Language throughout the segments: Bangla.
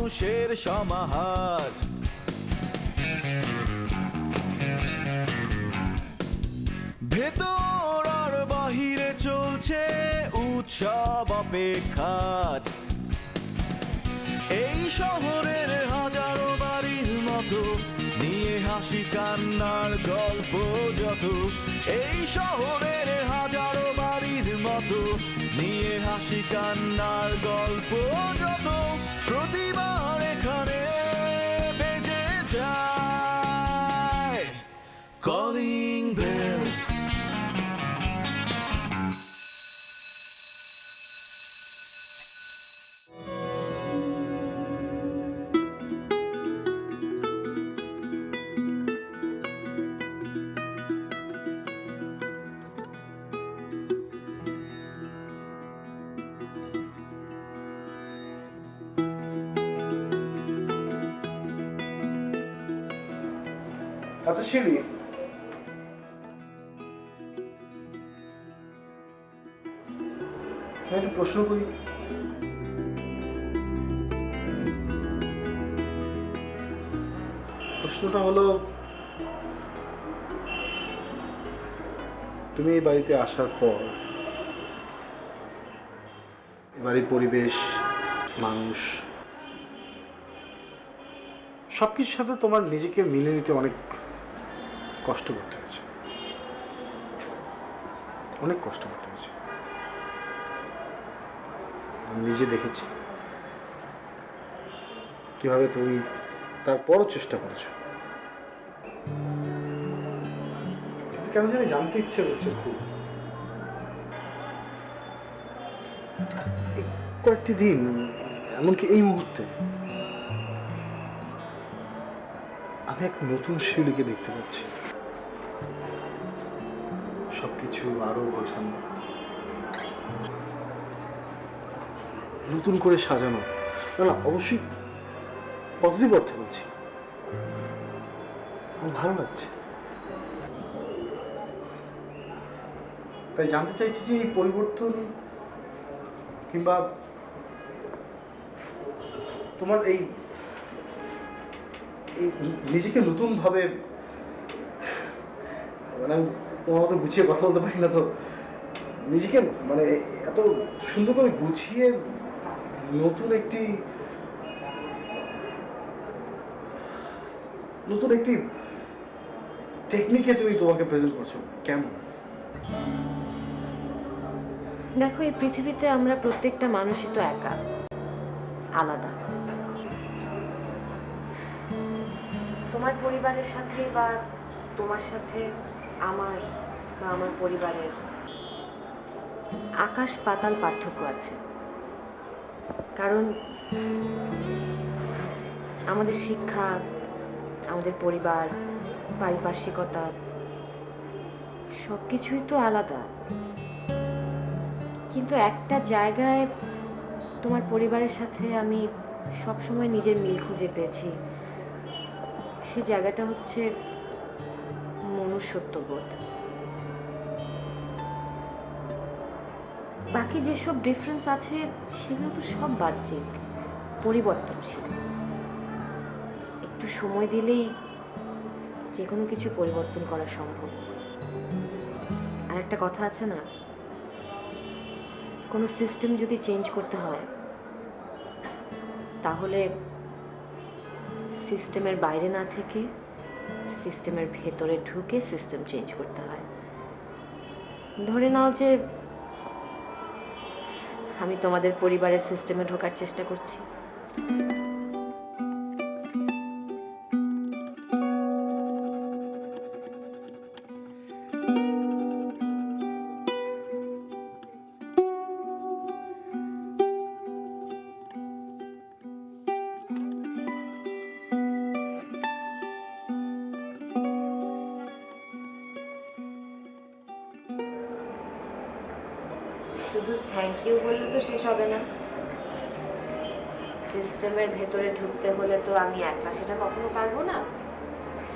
মানুষের সমাহার। ভেতর আর বাহিরে চলছে উৎসব অপেক্ষার। এই শহরের হাজারো বাড়ির মতো নিয়ে হাসি কান্নার গল্প যত, এই শহরের হাজারো বাড়ির মতো নিয়ে হাসি কান্নার গল্প যত, প্রতিবার এখানে বেজে যায় কলিং বেল। আচ্ছা শিরি, আমি একটা প্রশ্ন করি। প্রশ্নটা হলো, তুমি এই বাড়িতে আসার পর এই বাড়ির পরিবেশ, মানুষ, সবকিছুর সাথে তোমার নিজেকে মিলে নিতে অনেক কষ্ট করতে হয়েছে, অনেক কষ্ট করতে হয়েছে। আমি নিজে দেখেছি কিভাবে তুমি তারপরও চেষ্টা করেছো। কেন জানি জানতে ইচ্ছে করছে খুব। কয়েকটি দিন, এমনকি এই মুহূর্তে আমি এক নতুন শিউলিকে দেখতে পাচ্ছি। সবকিছু আরো গোছানো, নতুন করে সাজানো। না না, অবশ্যই পজিটিভ অর্থে বলছি। আমার ভালো লাগছে। তাই জানতে চাইছি যে এই পরিবর্তন কিংবা তোমার এই নিজেকে নতুন ভাবে, মানে আমি তোমার মতো গুছিয়ে কথা বলতে পারি না, তো নিজেকে মানে এত সুন্দর করে গুছিয়ে নতুন একটি টেকনিকে তুমি তোমাকে প্রেজেন্ট করছো, কেমন? দেখো, এই পৃথিবীতে আমরা প্রত্যেকটা মানুষই তো একা, আলাদা। তোমার পরিবারের সাথে বা তোমার সাথে আমার বা আমার পরিবারের আকাশ পাতাল পার্থক্য আছে। কারণ আমাদের শিক্ষা, আমাদের পরিবার, পারিপার্শ্বিকতা সব কিছুই তো আলাদা। কিন্তু একটা জায়গায় তোমার পরিবারের সাথে আমি সবসময় নিজের মিল খুঁজে পেয়েছি। সে জায়গাটা হচ্ছে মনুষ্যত্ববোধ। বাকি যেসব ডিফারেন্স আছে সেগুলো তো সব বাহ্যিক, পরিবর্তনশীল। একটু সময় দিলেই যে কোনো কিছু পরিবর্তন করা সম্ভব। আর একটা কথা আছে না, কোনো সিস্টেম যদি চেঞ্জ করতে হয় তাহলে সিস্টেমের বাইরে না থেকে সিস্টেমের ভেতরে ঢুকে সিস্টেম চেঞ্জ করতে হয়। ধরে নাও যে আমি তোমাদের পরিবারের সিস্টেমে ঢোকার চেষ্টা করছি। শুধু থ্যাংক ইউ বললে তো শেষ হবে না। সিস্টেমের ভেতরে ঢুকতে হলে তো আমি একলা সেটা কখনো পারবো না।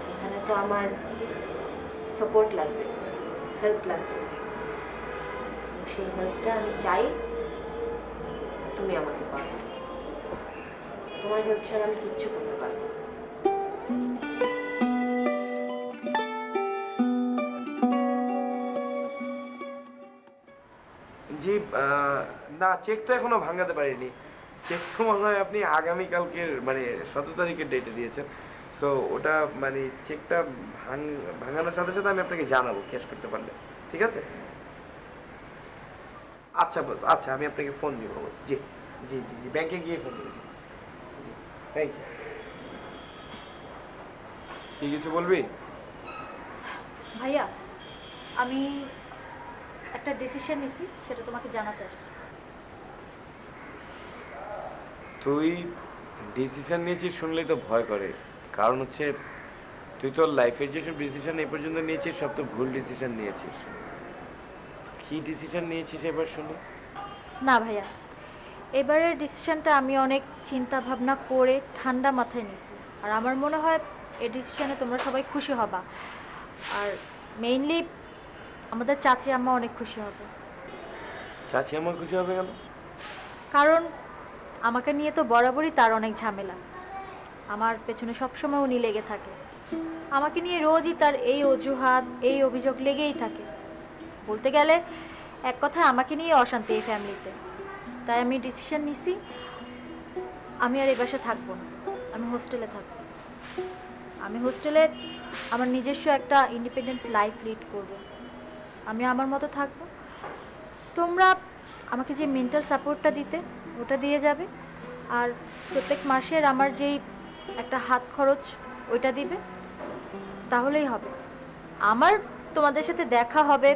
সেখানে তো আমার সাপোর্ট লাগবে, হেল্প লাগবে। সেই হেল্পটা আমি চাই তুমি আমাকে করো। তোমার হেল্প ছাড়া আমি কিচ্ছু করতে পারবো না। জি না, চেক তো এখনো ভাঙাতে পারিনি। চেক তো মনে হয় আপনি আগামীকালকের মানে 17 তারিখের ডেটে দিয়েছেন। সো ওটা মানে চেকটা ভাঙানোর সাথে সাথে আমি আপনাকে জানাবো ক্যাশ করতে পারলে। ঠিক আছে? আচ্ছা বস, আচ্ছা আমি আপনাকে ফোন দিব বস। জি জি জি জি ব্যাংকে গিয়ে ফোন দিয়েছি। Thank you. কি কিছু বলবি? ভাইয়া, আমি একটা ডিসিশন নিছি, সেটা তোমাকে জানাতে আসছি। তুই ডিসিশন নিয়েছিস শুনলেই তো ভয় করে। কারণ হচ্ছে তুই তোর লাইফের যেসব ডিসিশন এই পর্যন্ত নিয়েছিস সব তো ভুল ডিসিশন নিয়েছিস। কি ডিসিশন নিয়েছিস এবার শুনি? না ভাইয়া, এবারের ডিসিশনটা আমি অনেক চিন্তা ভাবনা করে ঠান্ডা মাথায় নিছি। আর আমার মনে হয় এই ডিসিশনে তোমরা সবাই খুশি হবা। আর মেইনলি আমাদের চাচি আম্মা অনেক খুশি হবে। চাচি আমার খুশি হবে কেন? কারণ আমাকে নিয়ে তো বরাবরই তার অনেক ঝামেলা। আমার পেছনে সবসময় উনি লেগে থাকে। আমাকে নিয়ে রোজই তার এই অজুহাত, এই অভিযোগ লেগেই থাকে। বলতে গেলে এক কথায় আমাকে নিয়ে অশান্তি এই ফ্যামিলিতে। তাই আমি ডিসিশন নিছি, আমি আর এই বাসায় থাকবো না, আমি হোস্টেলে থাকবো। আমি হোস্টেলে আমার নিজস্ব একটা ইন্ডিপেন্ডেন্ট লাইফ লিড করব। আমি আমার মতো থাকবো। তোমরা আমাকে যে মেন্টাল সাপোর্টটা দিতে ওটা দিয়ে যাবে। আর প্রত্যেক মাসের আমার যেই একটা হাত খরচ ওইটা দিবে, তাহলেই হবে। আমার তোমাদের সাথে দেখা হবে,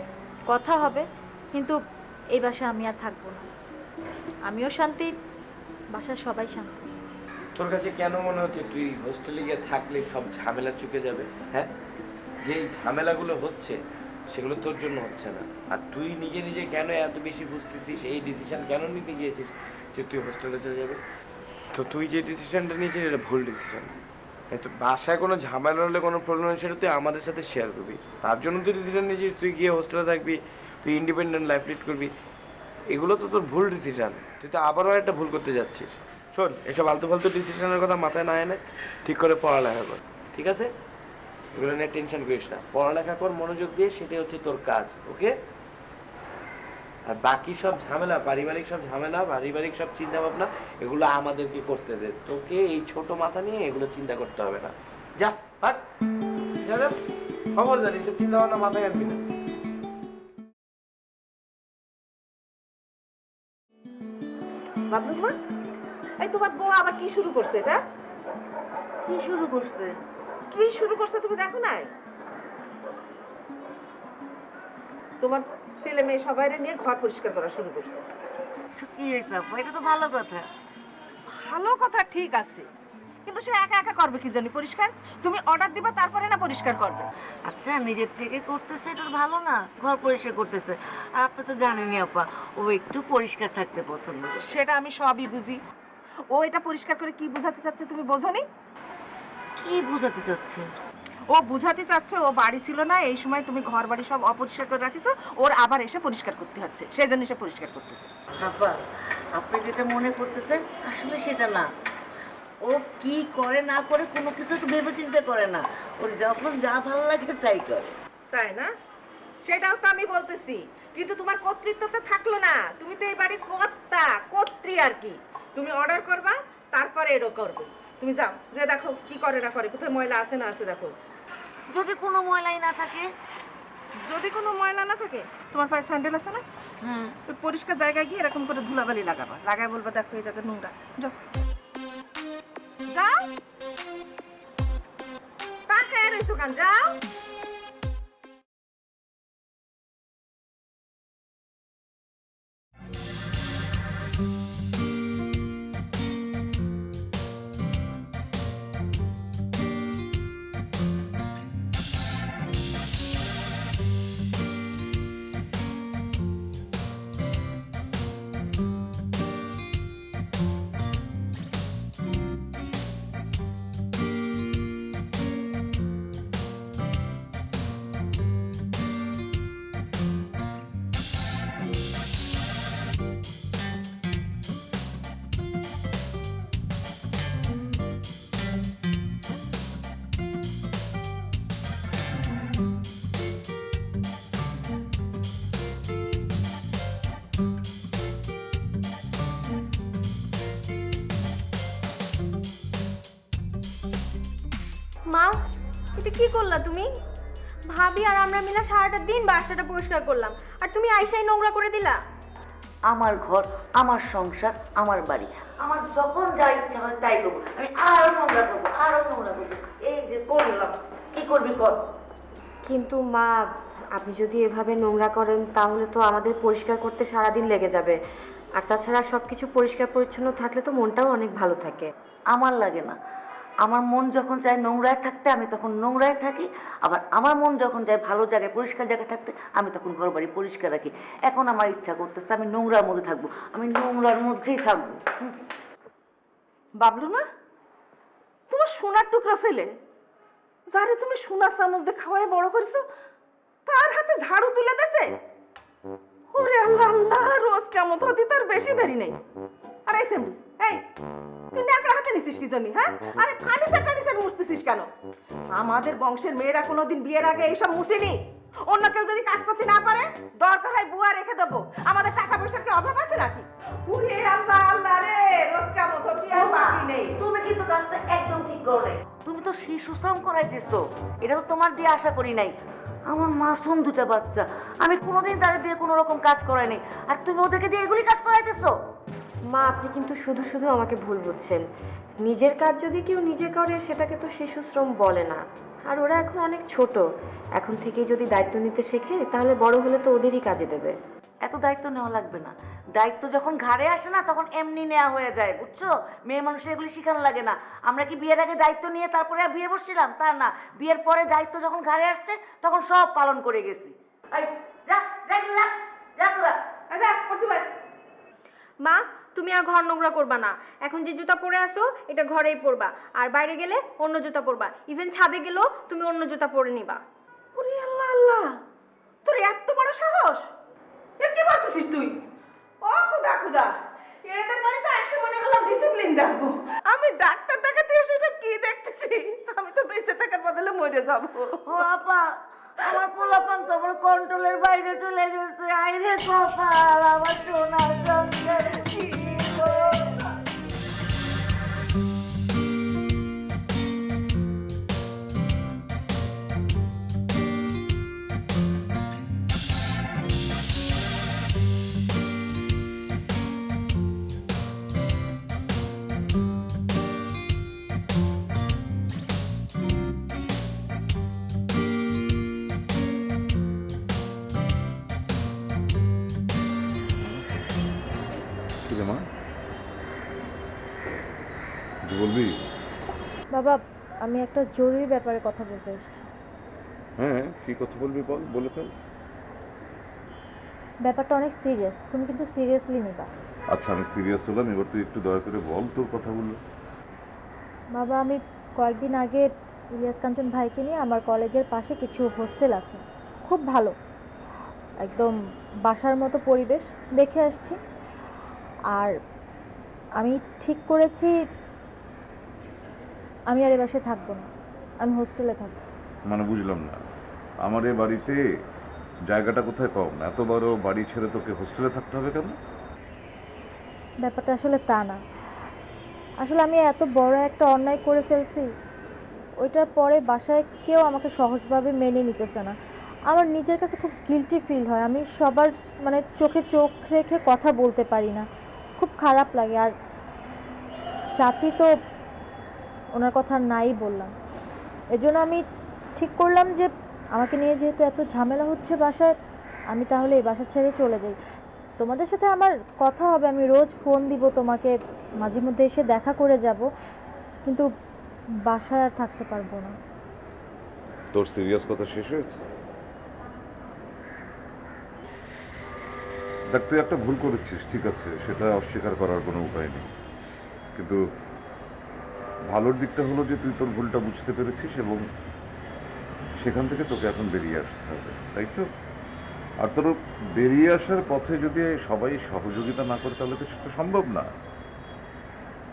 কথা হবে, কিন্তু এই বাসায় আমি আর থাকবো না। আমিও শান্তি, বাসার সবাই শান্তি। তোর কাছে কেন মনে হচ্ছে তুই হোস্টেলে গিয়ে থাকলে সব ঝামেলা চুকে যাবে? হ্যাঁ, যে ঝামেলাগুলো হচ্ছে সেগুলো তোর জন্য হচ্ছে না। আর তুই নিজে নিজে কেন এত বেশি বুঝতেছিস, এই ডিসিশন কেন নিতে গিয়েছিস যে তুই হোস্টেলে চলে যাবে? তো তুই যে ডিসিশনটা নিয়েছিস এটা ভুল ডিসিশন। তো বাসায় কোনো ঝামেলা হলে কোনো প্রবলেম হলে সেটা তুই আমাদের সাথে শেয়ার করবি। তার জন্য তুই ডিসিশন নিয়েছিস তুই গিয়ে হোস্টেলে থাকবি, তুই ইন্ডিপেন্ডেন্ট লাইফ লিড করবি। এগুলো তো তোর ভুল ডিসিশন। তুই তো আবারও একটা ভুল করতে যাচ্ছিস। শোন, এসব আলতু ফালতু ডিসিশনের কথা মাথায় না এনে ঠিক করে পড়ালেখা কর, ঠিক আছে? এগুলো নিয়ে টেনশন করিস না, পড়ালেখা কর মনোযোগ দিয়ে, সেটাই হচ্ছে তোর কাজ। ওকে? আর বাকি সব ঝামেলা, পারিবারিক সব ঝামেলা, পারিবারিক সব চিন্তা ভাবনা, এগুলো আমাদেরকে করতে দে। তোকে এই ছোট মাথা নিয়ে এগুলো চিন্তা করতে হবে না। যা ভাগ, যা যা, খবরদার এইসব চিন্তা ভাবনা মাথায় আনবি না। বাবলু মা, এই তোমার বউ আবার কি শুরু করছে? এটা কি শুরু করছে? কি শুরু করছে তুমি দেখো নাই? তোমার ছেলে মেয়ে সবাইরে নিয়ে ঘর পরিষ্কার করা শুরু করছে। তো কি হয়েছে আপু? এটা তো ভালো কথা। ভালো কথা ঠিক আছে, কিন্তু সে একা একা করবে কি জানি পরিষ্কার? তুমি অর্ডার দিবা তারপরে না পরিষ্কার করবে? আচ্ছা, নিজের থেকে করতেছে এটা ভালো না? ঘর পরিষ্কার করতেছে। আর আপনি তো জানেনই আপা, ও একটু পরিষ্কার থাকতে পছন্দ করে। সেটা আমি সবই বুঝি। ও এটা পরিষ্কার করে কি বোঝাতে চাচ্ছে তুমি বোঝনি? কি বোঝাতে চাচ্ছে? ও বুঝাতে চাচ্ছে ও বাড়ি ছিল না, এই সময় তুমি ঘর বাড়ি সব অপরিষ্কার করে রাখিছো, ওর আবার এসে পরিষ্কার করতে হচ্ছে, সেই জন্য সে পরিষ্কার করতেছে। আপা, আপনি যেটা মনে করতেছেন আসলে সেটা না। ও কি করে না করে কোনো কিছু তো ভেবে চিন্তা করে না। ওর যখন যা ভালো লাগে তাই করে। তাই না? সেটাও তো আমি বলতেছি, কিন্তু তোমার কর্তৃত্ব তো থাকলো না। তুমি তো এই বাড়ির কর্তা, কর্ত্রী আর কি। তুমি অর্ডার করবা, তারপরে এরও করবে। তুমি যাও, যে দেখো কি করে না করে, কোথায় ময়লা আছে না আছে দেখো। যদি কোনো ময়লাই না থাকে? যদি কোনো ময়লা না থাকে, তোমার পায়ে স্যান্ডেল আছে না? হুম। ওই পরিষ্কার জায়গায় গিয়ে এরকম করে ধুলাবালি লাগাবা, লাগায় বলবা দেখো এই জায়গা নোংরা। যাও যাও, তাকায় রইছো কেন? যাও। মা, এটা কি করলা তুমি? ভাবি আর আমরা মিলে সারাটা দিন বাসাটা পরিষ্কার করলাম, আর তুমি আইসাই নোংরা করে দিলা। আমার ঘর, আমার সংসার, আমার বাড়ি, আমার যখন যা ইচ্ছা হয় তাই করবো। আমি আরো নোংরা করবো, আরো নোংরা করবো। এই যে করলাম, কি করবি কর। কিন্তু মা, আপনি যদি এভাবে নোংরা করেন তাহলে তো আমাদের পরিষ্কার করতে সারাদিন লেগে যাবে। আর তাছাড়া সব কিছু পরিষ্কার পরিচ্ছন্ন থাকলে তো মনটাও অনেক ভালো থাকে। আমার লাগে না। আমার মন যখন চায় নোংরায় থাকতে আমি তখন নোংরায় থাকি, আবার আমার মন যখন চায় ভালো জায়গায় পরিষ্কার জায়গায় থাকতে আমি তখন ঘর বাড়ি পরিষ্কার রাখি। এখন আমার ইচ্ছা করতেছে আমি নোংরার মধ্যে থাকবো, আমি নোংরার মধ্যেই থাকবো। বাবলু না, তোমার সোনার টুকরা ছেলে যারে তুমি সোনার চামচ দিয়ে খাওয়াই বড় করেছো, তার হাতে ঝাড়ু তুলে দেছে। ওরে আল্লাহ আল্লাহ, রোজ কেমন হতে তার বেশি দেরি নেই। আর এই সেমডি, এই তুই ন্যাকড়া হাতে নিছিস কি জন্য? হ্যাঁ, আরে ফার্নিচার মুছতেছিস কেন? আমাদের বংশের মেয়েরা কোনোদিন বিয়ের আগে এইসব মুছেনি। অন্য কেউ যদি কাজ করতে না পারে দরকার হয় বুয়া রেখে দেবো। আমাদের টাকা পয়সার কি অভাব আছে নাকি? ওরে আল্লাহ আল্লাহ রে, রোজ কেমন হতে আর বাকি নেই। তুমি কিন্তু কাজটা একদম ঠিক করো নাই। তুমি তো শিশু শ্রম করাইতেছো, এটা তো তোমার দিয়ে আশা করি নাই। আমার মাসুম দুটা বাচ্চা, আমি কোনোদিন তাদের দিয়ে কোনো রকম কাজ করাই নাই, আর তুমি ওদেরকে দিয়ে এগুলি কাজ করাইতেছো। মা, আপনি কিন্তু শুধু শুধু আমাকে ভুল বুঝছেন। নিজের কাজ যদি কেউ নিজে করে সেটাকে তো শিশু শ্রম বলে না। আর ওরা এখন অনেক ছোট, এখন থেকেই যদি দায়িত্ব নিতে শেখে তাহলে বড় হলে তো ওদেরই কাজে দেবে। এত দায়িত্ব নেওয়া লাগবে না। দায়িত্ব যখন ঘাড়ে আসে না তখন এমনি নেওয়া হয়ে যায়, বুঝছো? মেয়ে মানুষের এগুলি শিখানো লাগে না। আমরা কি বিয়ের আগে দায়িত্ব নিয়ে তারপরে বিয়ে বসছিলাম? তা না, বিয়ের পরে দায়িত্ব যখন ঘাড়ে আসছে তখন সব পালন করে গেছি। এই যা যা যা যা তোরা আচ্ছা করতে পার। মা, তুমি আর ঘর নোংরা করবা না। এখন যে জুতা পরে আসো এটা ঘরেই পরবা, আর বাইরে গেলে অন্য জুতা পরবা। ইভেন ছাদে গেলেও তুমি অন্য জুতা পরে নিবা। ওরে আল্লাহ আল্লাহ, তোর এত বড় সাহস! এ কি বলতেছিস তুই? ও খুদা খুদা, এদের বাড়িতে একশো মনে হলাম ডিসিপ্লিন দেখবো। আমি ডাক্তার দেখাতে এসে সব কি দেখতেছি? আমি তো বেঁচে থাকার বদলে মরে যাবো। ও আপা, আমার পোলাপান তো আমার কন্ট্রোলের বাইরে চলে গেছে। আইরে কপাল, আমার সোনার সংসার কি হলো? কি রে মা, কিছু বলবি? বাবা, আমি একটা জরুরি ব্যাপারে কথা বলতে এসেছি। হ্যাঁ, কি কথা বলবি বল, বলে ফেল। ব্যাপারটা অনেক সিরিয়াস, তুমি কিন্তু সিরিয়াসলি নিবা। আচ্ছা, আমি সিরিয়াস হলাম, এবার তুই একটু দয়া করে বল তোর কথাগুলো। বাবা, আমি কয়েকদিন আগে ইলিয়াস কাঞ্চন ভাইকে নিয়ে আমার কলেজের পাশে কিছু হোস্টেল আছে, খুব ভালো, একদম বাসার মতো পরিবেশ, দেখে আসছি। আর আমি ঠিক করেছি আমি আর এ বাসায় থাকবো না, আমি হোস্টেলে থাকবো। মানে বুঝলাম না, আমার এ বাড়িতে জায়গাটা কোথায় কম? এত বড় বাড়ি ছেড়ে তোকে হোস্টেলে থাকতে হবে কেন? ব্যাপারটা আসলে তা না, আসলে আমি এত বড় একটা অন্যায় করে ফেলছি, ওইটার পরে বাসায় কেউ আমাকে সহজভাবে মেনে নিতেছে না। আমার নিজের কাছে খুব গিল্টি ফিল হয়, আমি সবার মানে চোখে চোখ রেখে কথা বলতে পারি না, খুব খারাপ লাগে। আর চাচি তো ওনার কথা নাই বললাম, এজন্য আমি ঠিক করলাম যে আমাকে নিয়ে যেহেতু এত ঝামেলা হচ্ছে বাসায়, আমি তাহলে এই বাসা ছেড়ে চলে যাই। তোমাদের সাথে আমার কথা হবে, আমি রোজ ফোন দিব তোমাকে, মাঝে মধ্যে এসে দেখা করে যাব, কিন্তু বাসায় আর থাকতে পারবো না। তোর সিরিয়াস কথা শেষ হয়েছে? দেখ, তুই একটা ভুল করেছিস, ঠিক আছে, সেটা অস্বীকার করার কোনো উপায় নেই, কিন্তু ভালোর দিকটা হলো যে তুই তোর ভুলটা বুঝতে পেরেছিস এবং সেখান থেকে তোকে এখন বেরিয়ে আসতে হবে, তাই তো? আর তোর বেরিয়ে আসার পথে যদি সবাই সহযোগিতা না করে তাহলে তো সেটা সম্ভব না।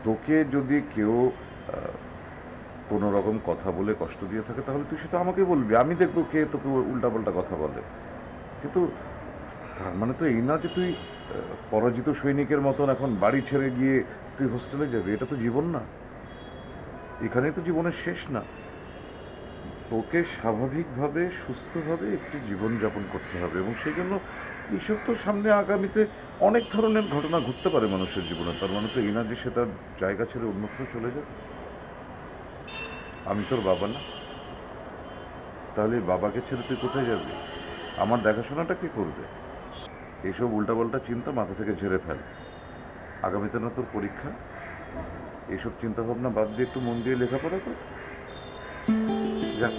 তোকে যদি কেউ কোনো রকম কথা বলে কষ্ট দিয়ে থাকে তাহলে তুই সেটা আমাকে বলবি, আমি দেখবো কে তোকে উল্টাপাল্টা কথা বলে। কিন্তু তার মানে তো এই না যে তুই পরাজিত সৈনিকের মতন এখন বাড়ি ছেড়ে গিয়ে তুই হোস্টেলে যাবি, এটা তো জীবন না, এখানেই তো জীবনের শেষ না। তোকে স্বাভাবিকভাবে সুস্থভাবে একটি জীবনযাপন করতে হবে এবং সেই জন্য এইসব তো সামনে আগামীতে অনেক ধরনের ঘটনা ঘটতে পারে মানুষের জীবনে। তার মানে তো এই না যে সে তার জায়গা ছেড়ে অন্যত্র চলে যাবে। আমি তোর বাবা না? তাহলে বাবাকে ছেড়ে তুই কোথায় যাবি? আমার দেখাশোনাটা কে করবে? এইসব উল্টাপাল্টা চিন্তা মাথা থেকে ঝেড়ে ফেল। আগামীতে না তোর পরীক্ষা, এইসব চিন্তা ভাবনা বাদ দিয়ে একটু মন দিয়ে লেখাপড়া কর। যা।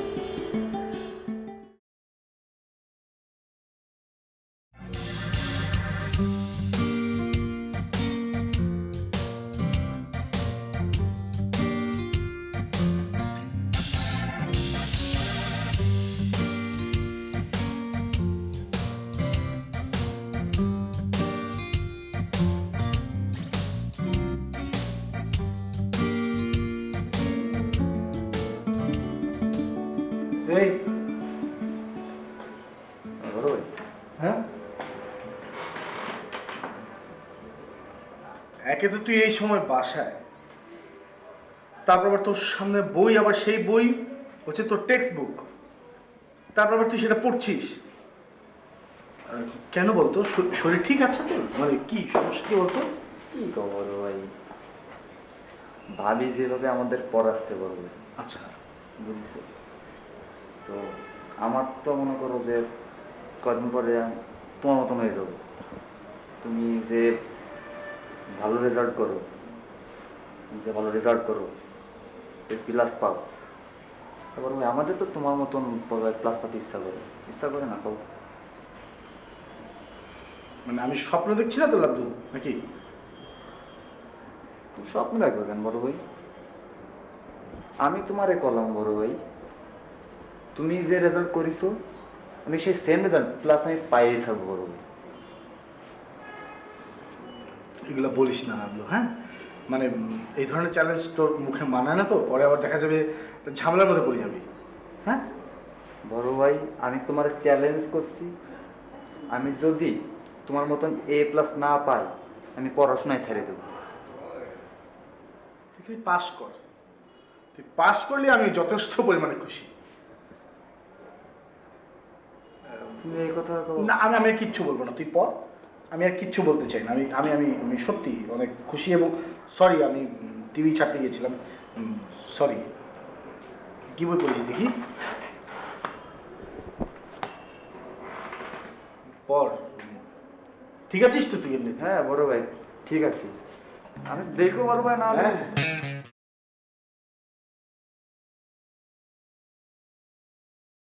এই বড় ভাই, হ্যাঁ, একে তো তুই এই সময় বাসায়, তারপর আবার তোর সামনে বই, আবার সেই বই হচ্ছে তোর টেক্সট বুক, তারপর আবার তুই সেটা পড়ছিস। কেন বলতো? শরীর ঠিক আছে তো? মানে কি সমস্যা কি বলতো? কি খবর ভাই? ভাবি যেভাবে আমাদের পড়াচ্ছে বড় ভাই, আচ্ছা, বুঝেছো তো? আমার তো মনে করো যে কদিন পরে তোমার মতন হয়ে যাবো। তুমি যে ভালো রেজাল্ট করো, প্লাস পাও, তারপর ভাই আমাদের তো তোমার মতন প্লাস পাতে ইচ্ছা করে না পাও? মানে আমি স্বপ্ন দেখছি না তো লাভলু নাকি? স্বপ্ন দেখবে কেন বড় ভাই? আমি তোমারে কলম বড় ভাই, তুমি যে রেজাল্ট করিছো আমি সেই সেম রেজাল্ট প্লাস আমি পাইয়ে থাকবো বড় ভাই। এগুলো বলিস না লাভলু, হ্যাঁ? মানে এই ধরনের চ্যালেঞ্জ তোর মুখে মানায় না তো, পরে আবার দেখা যাবে ঝামেলার মধ্যে পড়ে যাবি। হ্যাঁ বড় ভাই, আমি তোমার চ্যালেঞ্জ করছি, আমি যদি তোমার মতন A+ না পাই আমি পড়াশোনায় ছেড়ে দেবো। তুই পাস কর, তুই পাস করলে আমি যথেষ্ট পরিমাণে খুশি। তুমি এই কথা না, আমি আর কিচ্ছু বলবো না, তুই পড়, আমি আর কিচ্ছু বলতে চাই না। আমি আমি আমি আমি সত্যি অনেক খুশি এবং সরি, আমি টিভি ছাড়তে গিয়েছিলাম, সরি। কি বই পড়েছি দেখি, পড়। ঠিক আছিস তো তুই এমনি? হ্যাঁ বড় ভাই ঠিক আছে, আমি দেখো বড় ভাই না হলে হ্যাঁ